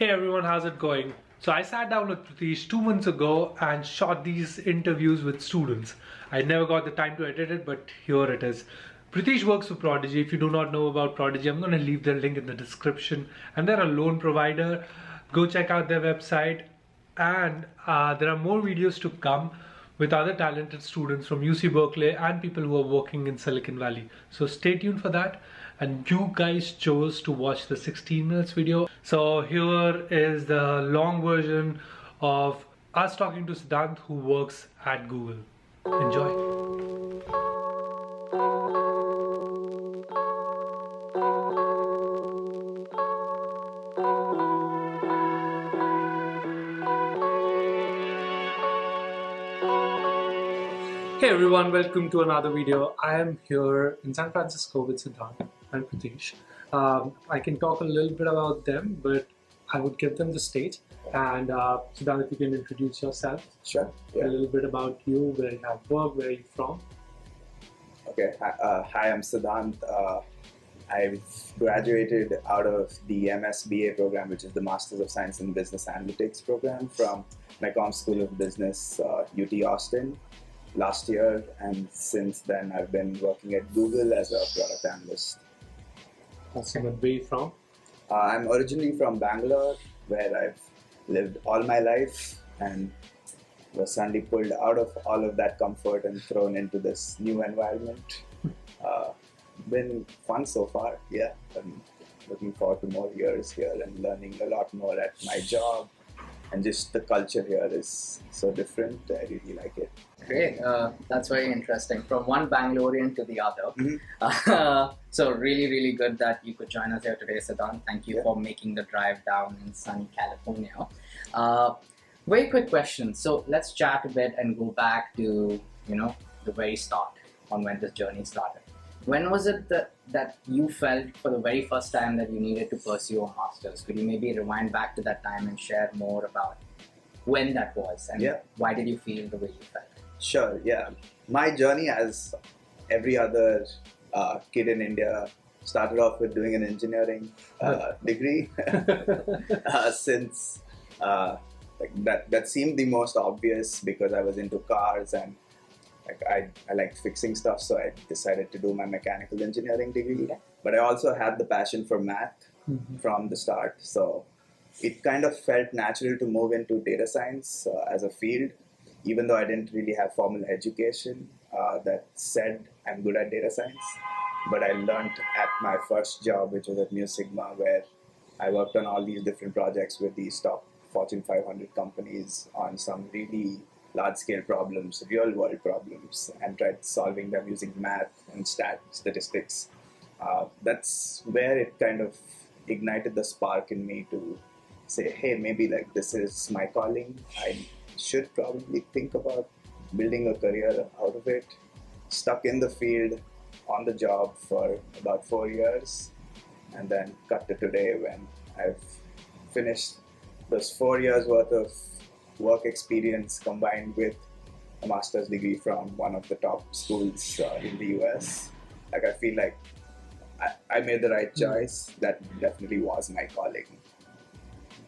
Hey everyone, how's it going? So I sat down with Pratish 2 months ago and shot these interviews with students. I never got the time to edit it, but here it is. Pratish works for Prodigy. If you do not know about Prodigy, I'm going to leave the link in the description. And they're a loan provider. Go check out their website. And there are more videos to come with other talented students from UC Berkeley and people who are working in Silicon Valley. So stay tuned for that. And you guys chose to watch the 16 minutes video. So here is the long version of us talking to Siddhant, who works at Google. Enjoy. Hey everyone, welcome to another video. I am here in San Francisco with Siddhant and Pratish. I can talk a little bit about them, but I would give them the stage. And Siddhant, if you can introduce yourself. Sure. Yeah. A little bit about you, where you have worked, where are you from? Okay. Hi, I'm Siddhant. I've graduated out of the MSBA program, which is the Masters of Science in Business Analytics program from Mecom School of Business, UT Austin, last year, and since then I've been working at Google as a product analyst. Awesome. And where are you from? I'm originally from Bangalore, where I've lived all my life and was suddenly pulled out of all of that comfort and thrown into this new environment. Been fun so far, yeah. I'm looking forward to more years here and learning a lot more at my job. And just the culture here is so different. I really like it. Great. That's very interesting. From one Bangalorean to the other. So really good that you could join us here today, Siddhant. Thank you for making the drive down in sunny California. Very quick question. So let's chat a bit and go back to, the very start on when this journey started. When was it that you felt for the very first time that you needed to pursue a master's? Could you maybe rewind back to that time and share more about when that was and why did you feel the way you felt? Sure, yeah. My journey, as every other kid in India, started off with doing an engineering degree. Since that seemed the most obvious because I was into cars and I liked fixing stuff, so I decided to do my mechanical engineering degree. But I also had the passion for math from the start, so it kind of felt natural to move into data science as a field, even though I didn't really have formal education that said I'm good at data science. But I learned at my first job, which was at Mu Sigma, where I worked on all these different projects with these top Fortune 500 companies on some really large-scale problems, real-world problems, and tried solving them using math and statistics. That's where it kind of ignited the spark in me to say, hey, maybe this is my calling. I should probably think about building a career out of it. Stuck in the field, on the job for about 4 years, and then cut to today when I've finished those 4 years worth of work experience combined with a master's degree from one of the top schools in the US. I feel like I made the right choice. That definitely was my calling.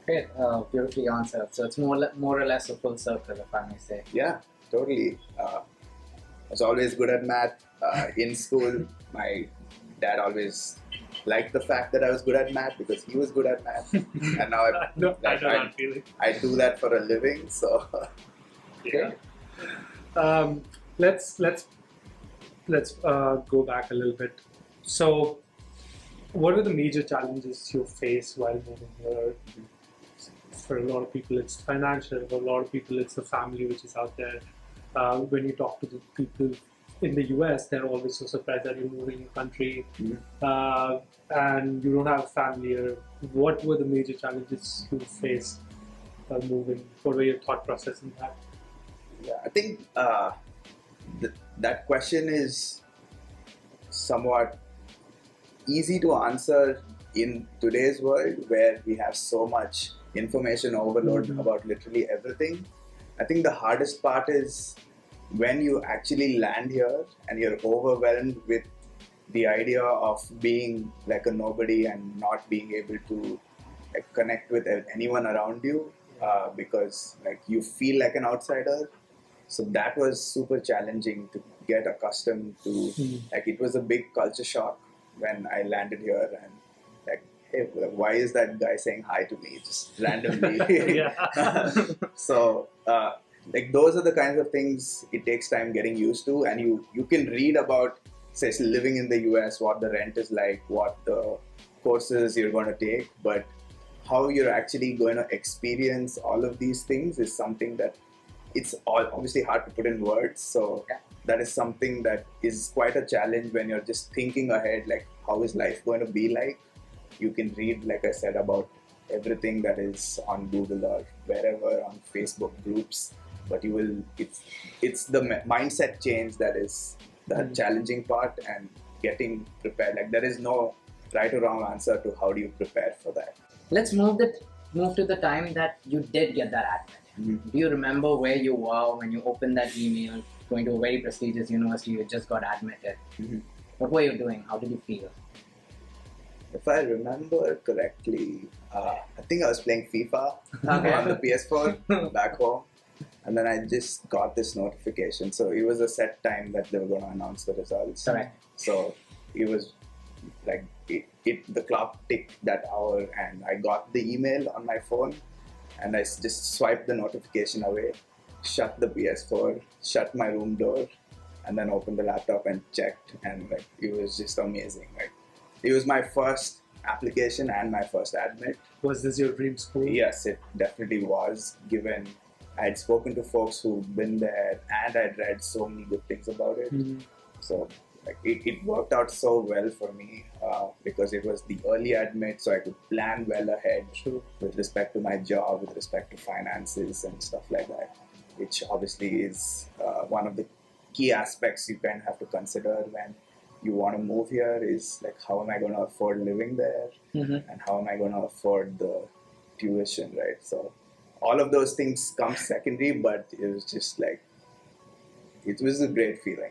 Great, beautifully answered. So it's more or less a full circle, if I may say. Yeah, totally. I was always good at math. In school, my dad always liked the fact that I was good at math because he was good at math. And now I do that for a living, so yeah. Let's go back a little bit. So what are the major challenges you face while moving here? For a lot of people it's financial, for a lot of people it's the family which is out there. When you talk to the people in the US, they're always so surprised that you're moving country and you don't have a family here. What were the major challenges you faced while moving? What were your thought process in that? Yeah, I think that question is somewhat easy to answer in today's world where we have so much information overload about literally everything. I think the hardest part is when you actually land here and you're overwhelmed with the idea of being like a nobody and not being able to like connect with anyone around you because like you feel like an outsider. So that was super challenging to get accustomed to. Like it was a big culture shock when I landed here and like, hey, why is that guy saying hi to me just randomly? So like those are the kinds of things it takes time getting used to, and you can read about, say, living in the US, what the rent is like, what the courses you're going to take, but how you're actually going to experience all of these things is something that it's all obviously hard to put in words. So that is something that is quite a challenge when you're just thinking ahead, like how is life going to be like. You can read, like I said, about everything that is on Google or wherever, on Facebook groups, but you will, it's the mindset change that is the challenging part, and getting prepared. Like there is no right or wrong answer to how do you prepare for that. Let's move to the time that you did get that admit. Do you remember where you were when you opened that email, going to a very prestigious university, you just got admitted? What were you doing? How did you feel? If I remember correctly, I think I was playing FIFA on the PS4 back home, and then I just got this notification. So it was a set time that they were going to announce the results. Correct. So it was like the clock ticked that hour, and I got the email on my phone, and I just swiped the notification away, shut the PS4, shut my room door, and then opened the laptop and checked, and like it was just amazing. Like it was my first application and my first admit. Was this your dream school? Yes, it definitely was, given I had spoken to folks who'd been there and I'd read so many good things about it. So like it worked out so well for me because it was the early admit, so I could plan well ahead with respect to my job, with respect to finances and stuff like that, which obviously is one of the key aspects you kind of have to consider when you want to move here, is like, how am I going to afford living there, and how am I going to afford the tuition, right? So all of those things come secondary, but it was just like, it was a great feeling.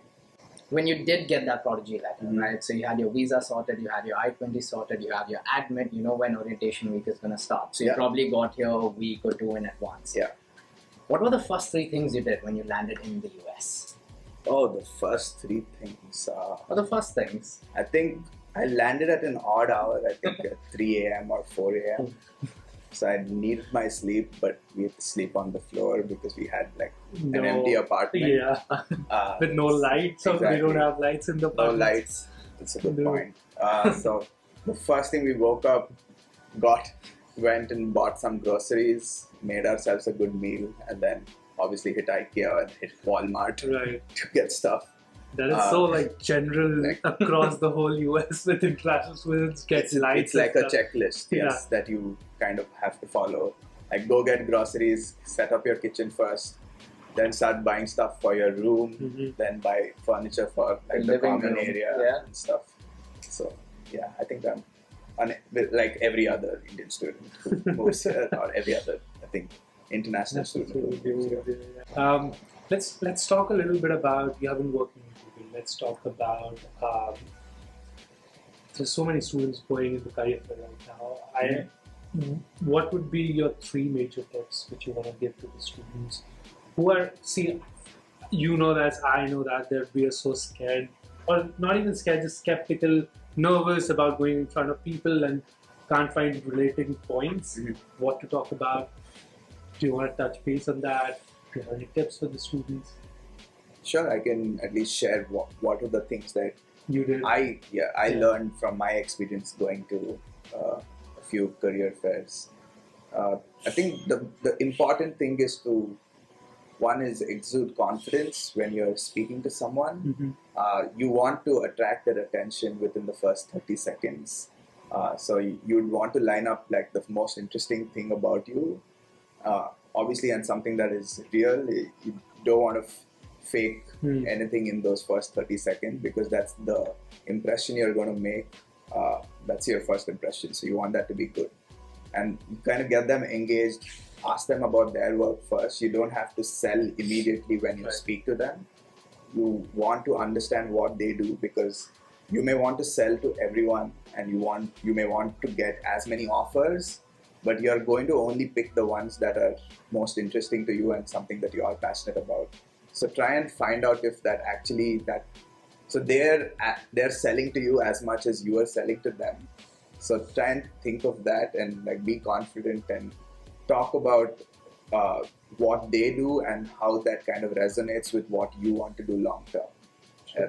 When you did get that prodigy letter, right? So you had your visa sorted, you had your I-20 sorted, you have your admit, you know when orientation week is going to start. So you probably got here a week or two in advance. What were the first 3 things you did when you landed in the US? Oh, the first 3 things. What are the first things? I think I landed at an odd hour, I think at 3 a.m. or 4 a.m. So I needed my sleep, but we had to sleep on the floor because we had like an empty apartment. With no lights, so we don't have lights in the apartment. No lights, that's a good point. So the first thing, we woke up, went and bought some groceries, made ourselves a good meal, and then obviously hit IKEA and hit Walmart to get stuff. That is so like general across the whole US with international students. Get lights. It's like a checklist, that you kind of have to follow. Like go get groceries, set up your kitchen first, then start buying stuff for your room, then buy furniture for like the common area and stuff. So yeah, I think I'm like every other Indian student who moves here, or every other, I think, international student who moves here. Let's talk a little bit about, you have been working in Google. Let's talk about, there's so many students going into career fair right now. What would be your 3 major tips which you want to give to the students who are, you know that, I know that we are so scared, or not even scared, just skeptical, nervous about going in front of people and can't find relating points, what to talk about. Do you want to touch base on that? Do you have any tips for the students? Sure, I can at least share what are the things that you did. I learned from my experience going to a few career fairs. I think the important thing is to, one is exude confidence when you're speaking to someone. You want to attract their attention within the first 30 seconds. So you'd want to line up like the most interesting thing about you. Obviously, and something that is real. You don't want to fake anything in those first 30 seconds, because that's the impression you're going to make. That's your first impression. So you want that to be good. And you kind of get them engaged, ask them about their work first. You don't have to sell immediately when you speak to them. You want to understand what they do, because you may want to sell to everyone, and you may want to get as many offers but you're going to only pick the ones that are most interesting to you and something that you are passionate about. So try and find out if that actually that. So they're selling to you as much as you are selling to them. So try and think of that and like be confident and talk about what they do and how that kind of resonates with what you want to do long term.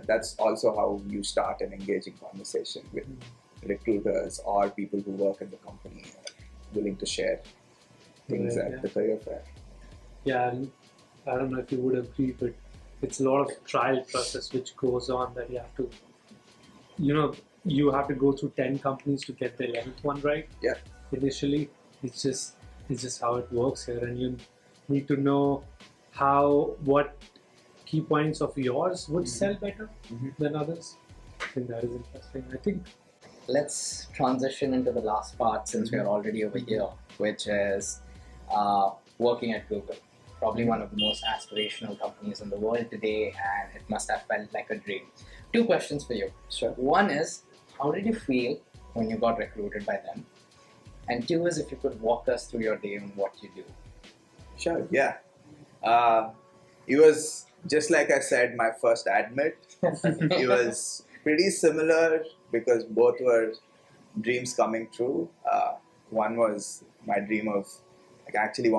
That's also how you start an engaging conversation with recruiters or people who work at the company, willing to share things at the career fair. Yeah, and I don't know if you would agree, but it's a lot of trial process which goes on that you have to, you have to go through 10 companies to get the 11th one right. Yeah. Initially, it's just how it works here, and you need to know what key points of yours would sell better than others. I think that is interesting. I think let's transition into the last part since we are already over here, which is working at Google. Probably one of the most aspirational companies in the world today, and it must have felt like a dream. 2 questions for you. Sure. One is, how did you feel when you got recruited by them? And 2 is, if you could walk us through your day and what you do. Sure, yeah. It was just like I said, my first admit. It was pretty similar because both were dreams coming true. One was my dream of actually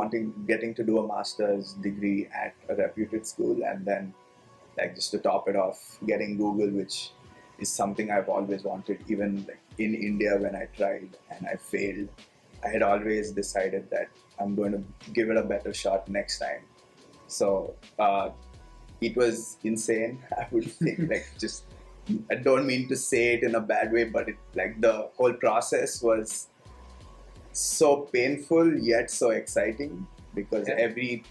getting to do a master's degree at a reputed school, and then just to top it off, getting Google, which is something I've always wanted. Even in India when I tried and I failed, I had always decided that I'm going to give it a better shot next time. So it was insane. I would think I don't mean to say it in a bad way, but the whole process was so painful yet so exciting because every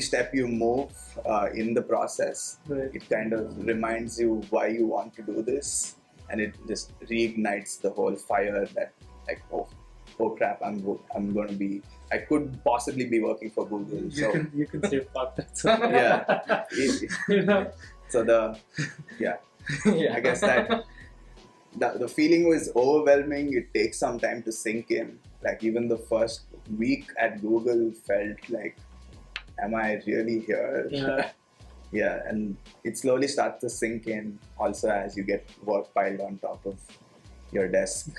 step you move in the process, it kind of reminds you why you want to do this, and it just reignites the whole fire that oh crap, I could possibly be working for Google. You can say fuck that. Yeah. So I guess that the feeling was overwhelming. It takes some time to sink in. Even the first week at Google felt like, am I really here? Yeah. Yeah, and it slowly starts to sink in also as you get work piled on top of your desk.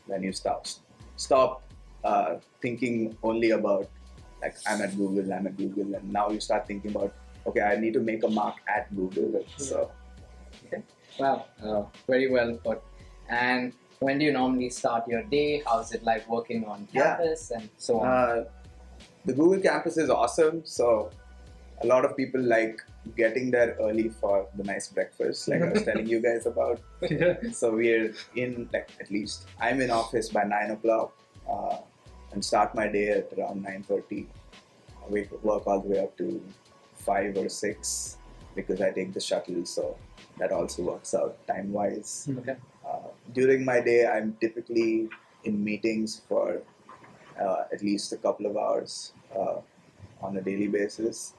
When you stop thinking only about I'm at Google, and now you start thinking about, okay, I need to make a mark at Google. So, okay. Wow, very well put. And when do you normally start your day? How's it like working on campus and so on? The Google campus is awesome. So a lot of people like getting there early for the nice breakfast, like I was telling you guys about. So we're in, at least I'm in office by 9 o'clock and start my day at around 9:30. I work all the way up to 5 or 6 because I take the shuttle. So that also works out time-wise. Okay. During my day, I'm typically in meetings for at least a couple of hours on a daily basis.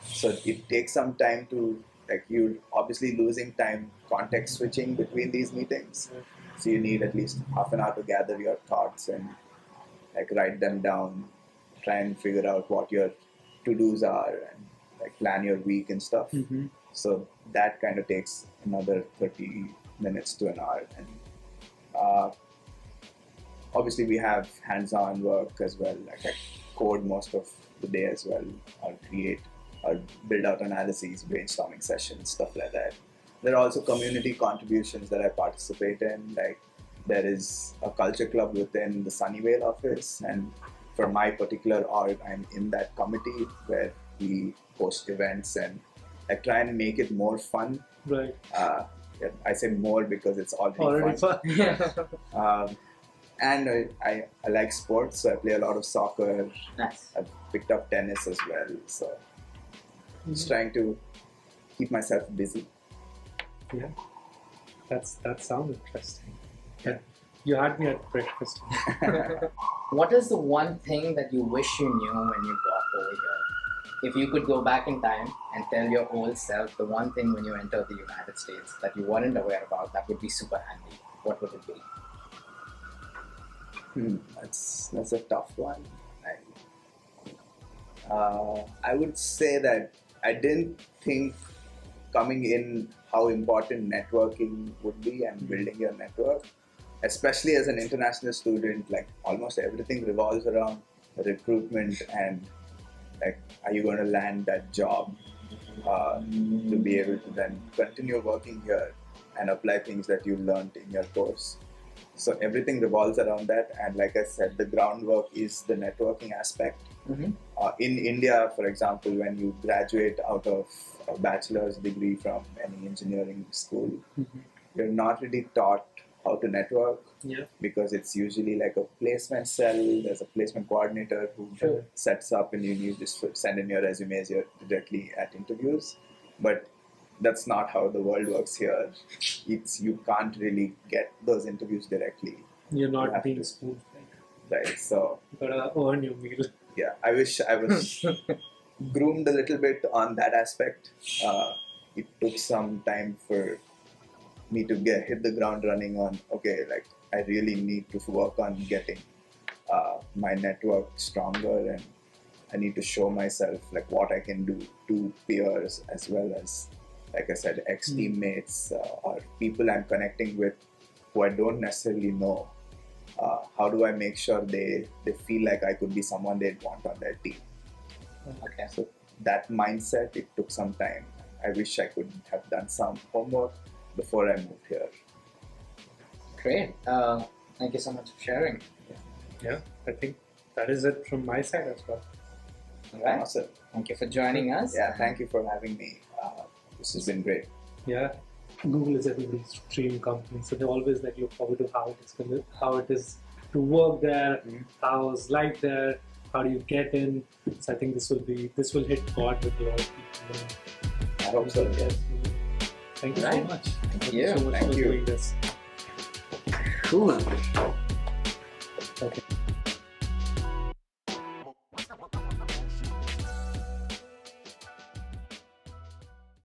So it takes some time to, you're obviously losing time context switching between these meetings. So you need at least half an hour to gather your thoughts and write them down, try and figure out what your to-dos are and plan your week and stuff. So that kind of takes another 30 minutes to an hour. And obviously we have hands-on work as well. I code most of the day as well, or create or build out analyses, brainstorming sessions, stuff like that. There are also community contributions that I participate in. There is a culture club within the Sunnyvale office, and for my particular org, I'm in that committee where we host events and I try and make it more fun. Right. I say more because it's already fun. And I like sports, so I play a lot of soccer. Nice. I've picked up tennis as well, so just trying to keep myself busy. Yeah, that sounds interesting. Yeah. You had me at breakfast. What is the one thing that you wish you knew when you got over here? If you could go back in time and tell your old self the one thing when you entered the United States that you weren't aware about that would be super handy, what would it be? That's a tough one. I would say that I didn't think coming in how important networking would be and building your network, especially as an international student. Like almost everything revolves around recruitment and like, are you going to land that job to be able to then continue working here and apply things that you learned in your course. So everything revolves around that, and like I said, the groundwork is the networking aspect. In India, for example, when you graduate out of a bachelor's degree from any engineering school, you're not really taught how to network, because it's usually like a placement cell. There's a placement coordinator who sets up, and you just send in your resumes directly at interviews. But that's not how the world works here. You can't really get those interviews directly. You're not being spoon-fed. Right, so you gotta earn your meal. Yeah, I wish I was groomed a little bit on that aspect. It took some time for me to hit the ground running on, okay, like I really need to work on getting my network stronger, and I need to show myself like what I can do to peers as well as, like I said, ex-teammates or people I'm connecting with who I don't necessarily know. How do I make sure they feel like I could be someone they'd want on their team? Okay. So that mindset, it took some time. I wish I could have done some homework before I moved here. Great. Thank you so much for sharing. Yeah, I think that is it from my side as well. All right. Awesome. Thank you for joining us. Yeah, thank you for having me. This has been great. Yeah, Google is everybody's dream company, so they always like look forward to how it is to work there, how's life there, how do you get in. So I think this will hit God with a lot of people. I hope so. Yes. Thank you so much. Thank you. So much Thank for you. doing this. Cool. Okay.